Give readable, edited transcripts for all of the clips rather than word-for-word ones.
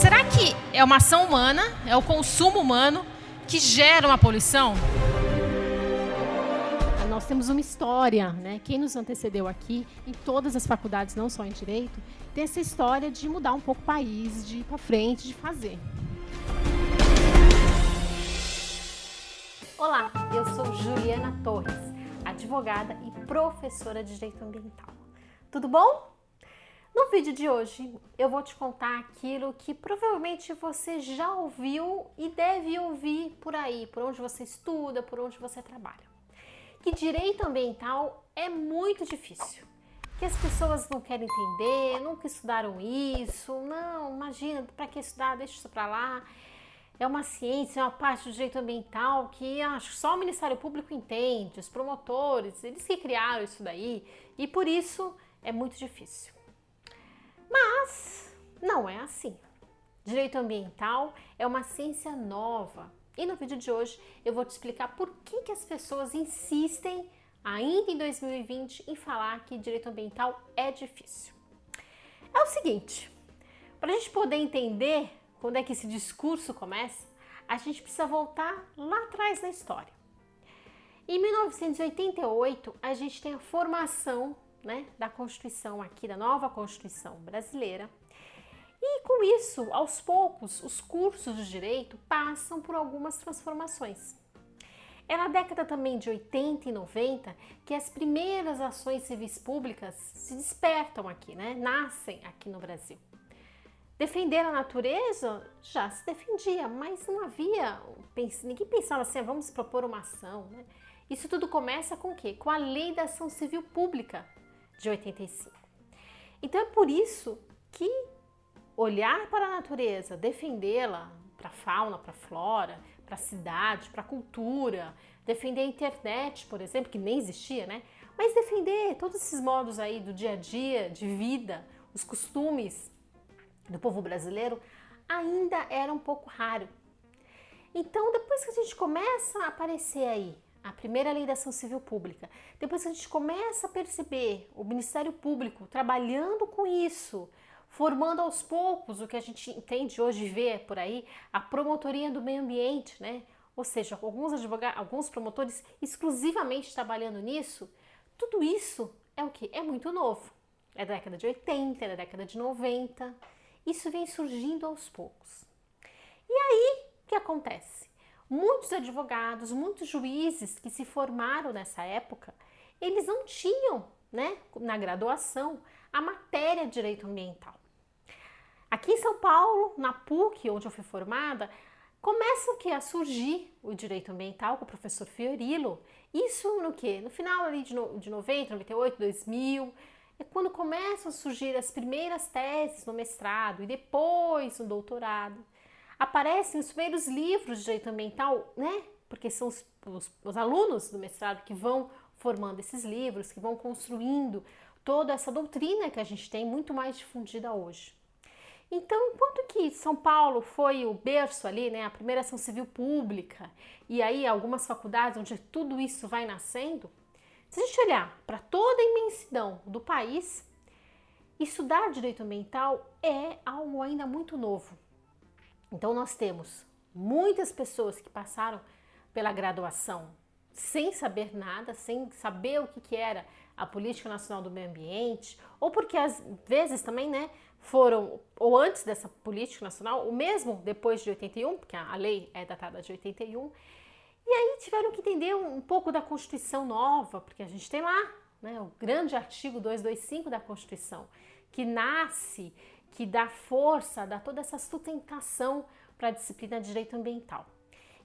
Será que é uma ação humana, é o consumo humano que gera uma poluição? Nós temos uma história, né? Quem nos antecedeu aqui, em todas as faculdades, não só em Direito, tem essa história de mudar um pouco o país, de ir para frente, de fazer. Olá, eu sou Juliana Torres, advogada e professora de Direito Ambiental. Tudo bom? No vídeo de hoje, eu vou te contar aquilo que provavelmente você já ouviu e deve ouvir por aí, por onde você estuda, por onde você trabalha. Que direito ambiental é muito difícil, que as pessoas não querem entender, nunca estudaram isso, não, imagina, para que estudar, deixa isso para lá. É uma ciência, é uma parte do direito ambiental que acho só o Ministério Público entende, os promotores, eles que criaram isso daí, e por isso é muito difícil. Mas não é assim. Direito ambiental é uma ciência nova. E no vídeo de hoje eu vou te explicar por que as pessoas insistem, ainda em 2020, em falar que direito ambiental é difícil. É o seguinte, para a gente poder entender quando é que esse discurso começa, a gente precisa voltar lá atrás na história. Em 1988, a gente tem a formação, né, da Constituição aqui, da nova Constituição brasileira. E com isso, aos poucos, os cursos de direito passam por algumas transformações. É na década também de 80 e 90 que as primeiras ações civis públicas se despertam aqui, né? Nascem aqui no Brasil. Defender a natureza já se defendia, mas não havia, ninguém pensava assim, vamos propor uma ação, né? Isso tudo começa com o quê? Com a Lei da Ação Civil Pública de 85. Então é por isso que olhar para a natureza, defendê-la para a fauna, para a flora, para a cidade, para a cultura, defender a internet, por exemplo, que nem existia, né? Mas defender todos esses modos aí do dia a dia, de vida, os costumes do povo brasileiro, ainda era um pouco raro. Então, depois que a gente começa a aparecer aí a primeira Lei da Ação Civil Pública, depois que a gente começa a perceber o Ministério Público trabalhando com isso, formando aos poucos o que a gente entende hoje e vê por aí, a promotoria do meio ambiente, né? Ou seja, alguns advogados, alguns promotores exclusivamente trabalhando nisso, tudo isso é o que? É muito novo. É da década de 80, é da década de 90, isso vem surgindo aos poucos. E aí, o que acontece? Muitos advogados, muitos juízes que se formaram nessa época, eles não tinham, né, na graduação, a matéria de direito ambiental. Aqui em São Paulo, na PUC, onde eu fui formada, começa o que? A surgir o direito ambiental com o professor Fiorilo. Isso no que? No final ali de 90, 98, 2000, é quando começam a surgir as primeiras teses no mestrado e depois no doutorado. Aparecem os primeiros livros de direito ambiental, né? Porque são os alunos do mestrado que vão formando esses livros, que vão construindo toda essa doutrina que a gente tem muito mais difundida hoje. Então, enquanto que São Paulo foi o berço ali, né, a primeira ação civil pública, e aí algumas faculdades onde tudo isso vai nascendo, se a gente olhar para toda a imensidão do país, estudar direito ambiental é algo ainda muito novo. Então, nós temos muitas pessoas que passaram pela graduação sem saber nada, sem saber o que era a Política Nacional do Meio Ambiente, ou porque às vezes também, né, foram, ou antes dessa Política Nacional, ou mesmo depois de 81, porque a lei é datada de 81, e aí tiveram que entender um pouco da Constituição nova, porque a gente tem lá, né, o grande artigo 225 da Constituição, que nasce, que dá força, dá toda essa sustentação para a disciplina de direito ambiental.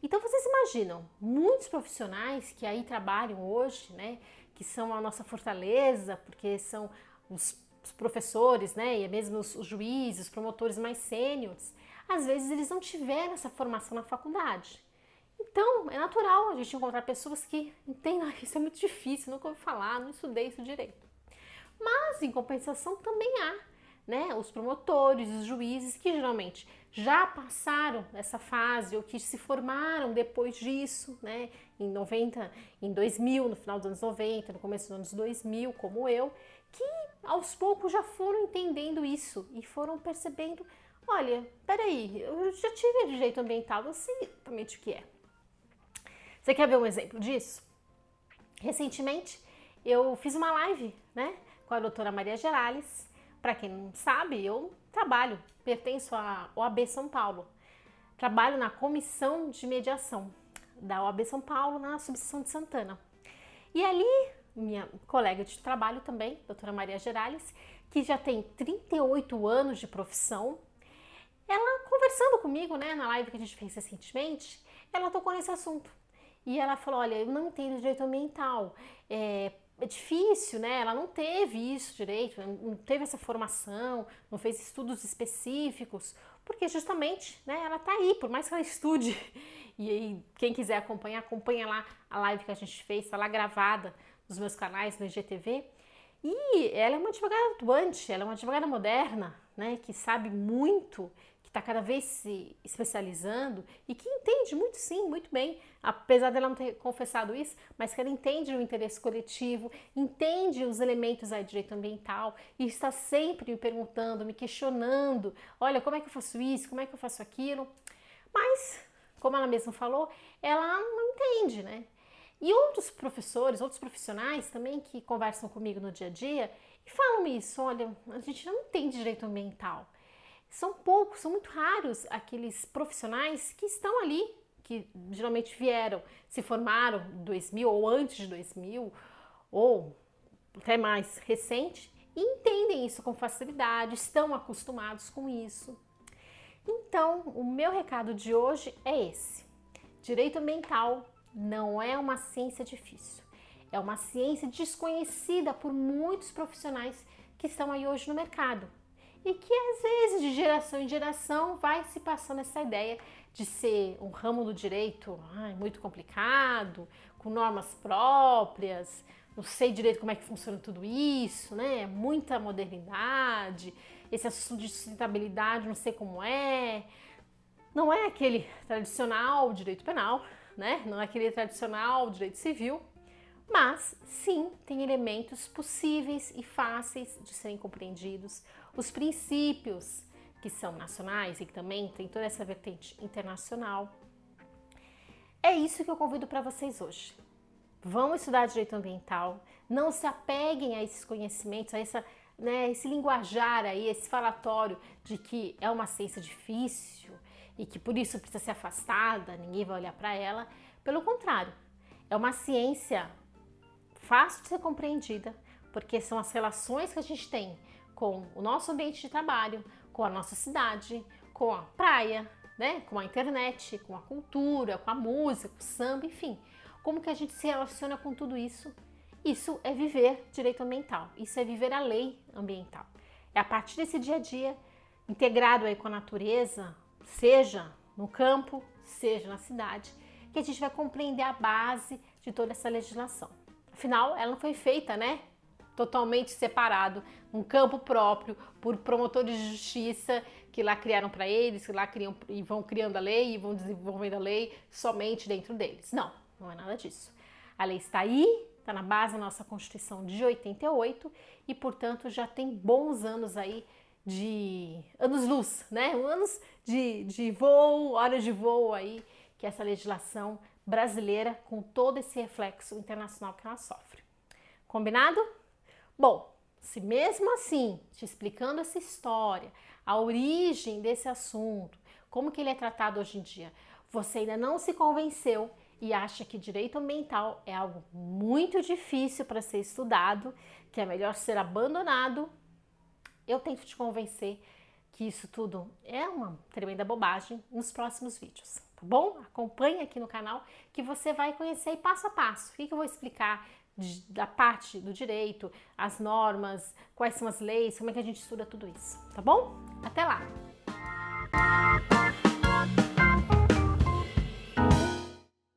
Então vocês imaginam, muitos profissionais que aí trabalham hoje, né, que são a nossa fortaleza, porque são os professores, né, e mesmo os juízes, os promotores mais sêniores, às vezes eles não tiveram essa formação na faculdade. Então, é natural a gente encontrar pessoas que entendem, isso é muito difícil, nunca ouvi falar, não estudei isso direito. Mas, em compensação, também há, né, os promotores, os juízes que geralmente já passaram essa fase ou que se formaram depois disso, né, em 2000, no final dos anos 90, no começo dos anos 2000, como eu, que aos poucos já foram entendendo isso e foram percebendo, olha, peraí, eu já tive direito ambiental, eu sei exatamente o que é. Você quer ver um exemplo disso? Recentemente, eu fiz uma live, né, com a doutora Maria Gerales. Para quem não sabe, eu pertenço à OAB São Paulo. Trabalho na comissão de mediação da OAB São Paulo, na subseção de Santana. E ali, minha colega de trabalho também, doutora Maria Gerales, que já tem 38 anos de profissão, ela conversando comigo, né, na live que a gente fez recentemente, ela tocou nesse assunto. E ela falou, olha, eu não entendo direito ambiental, é difícil, né? Ela não teve isso direito, não teve essa formação, não fez estudos específicos, porque justamente, né, ela tá aí, por mais que ela estude. E aí, quem quiser acompanhar, acompanha lá a live que a gente fez, tá lá gravada nos meus canais no IGTV. E ela é uma advogada atuante, ela é uma advogada moderna, né, que sabe muito, que está cada vez se especializando e que entende muito, sim, muito bem, apesar dela não ter confessado isso, mas que ela entende o interesse coletivo, entende os elementos aí de direito ambiental e está sempre me perguntando, me questionando, olha, como é que eu faço isso, como é que eu faço aquilo, mas, como ela mesma falou, ela não entende, né? E outros professores, outros profissionais também que conversam comigo no dia a dia e falam isso, olha, a gente não entende direito ambiental. São poucos, são muito raros aqueles profissionais que estão ali, que geralmente vieram, se formaram em 2000 ou antes de 2000, ou até mais recente, e entendem isso com facilidade, estão acostumados com isso. Então, o meu recado de hoje é esse. Direito ambiental não é uma ciência difícil, é uma ciência desconhecida por muitos profissionais que estão aí hoje no mercado e que às vezes de geração em geração vai se passando essa ideia de ser um ramo do direito muito complicado, com normas próprias, não sei direito como é que funciona tudo isso, né? Muita modernidade, esse assunto de sustentabilidade não sei como é, não é aquele tradicional direito penal, né? Não é aquele tradicional direito civil, mas sim tem elementos possíveis e fáceis de serem compreendidos, os princípios que são nacionais e que também tem toda essa vertente internacional. É isso que eu convido para vocês hoje. Vão estudar direito ambiental, não se apeguem a esses conhecimentos, a esse linguajar aí, esse falatório de que é uma ciência difícil e que por isso precisa ser afastada, ninguém vai olhar para ela. Pelo contrário, é uma ciência fácil de ser compreendida, porque são as relações que a gente tem com o nosso ambiente de trabalho, com a nossa cidade, com a praia, né, com a internet, com a cultura, com a música, com o samba, enfim. Como que a gente se relaciona com tudo isso? Isso é viver direito ambiental, isso é viver a lei ambiental. É a partir desse dia a dia, integrado aí com a natureza, seja no campo, seja na cidade, que a gente vai compreender a base de toda essa legislação. Afinal, ela não foi feita, né, totalmente separado, num campo próprio, por promotores de justiça que lá criaram para eles, que lá criam e vão criando a lei e vão desenvolvendo a lei somente dentro deles. Não, não é nada disso. A lei está aí, está na base da nossa Constituição de 88 e, portanto, já tem bons anos aí de anos-luz, né? Anos de voo, horas de voo aí, que essa legislação brasileira com todo esse reflexo internacional que ela sofre. Combinado? Bom, se mesmo assim, te explicando essa história, a origem desse assunto, como que ele é tratado hoje em dia, você ainda não se convenceu e acha que direito ambiental é algo muito difícil para ser estudado, que é melhor ser abandonado, eu tento te convencer que isso tudo é uma tremenda bobagem nos próximos vídeos, tá bom? Acompanhe aqui no canal que você vai conhecer passo a passo. O que eu vou explicar da parte do direito, as normas, quais são as leis, como é que a gente estuda tudo isso, tá bom? Até lá!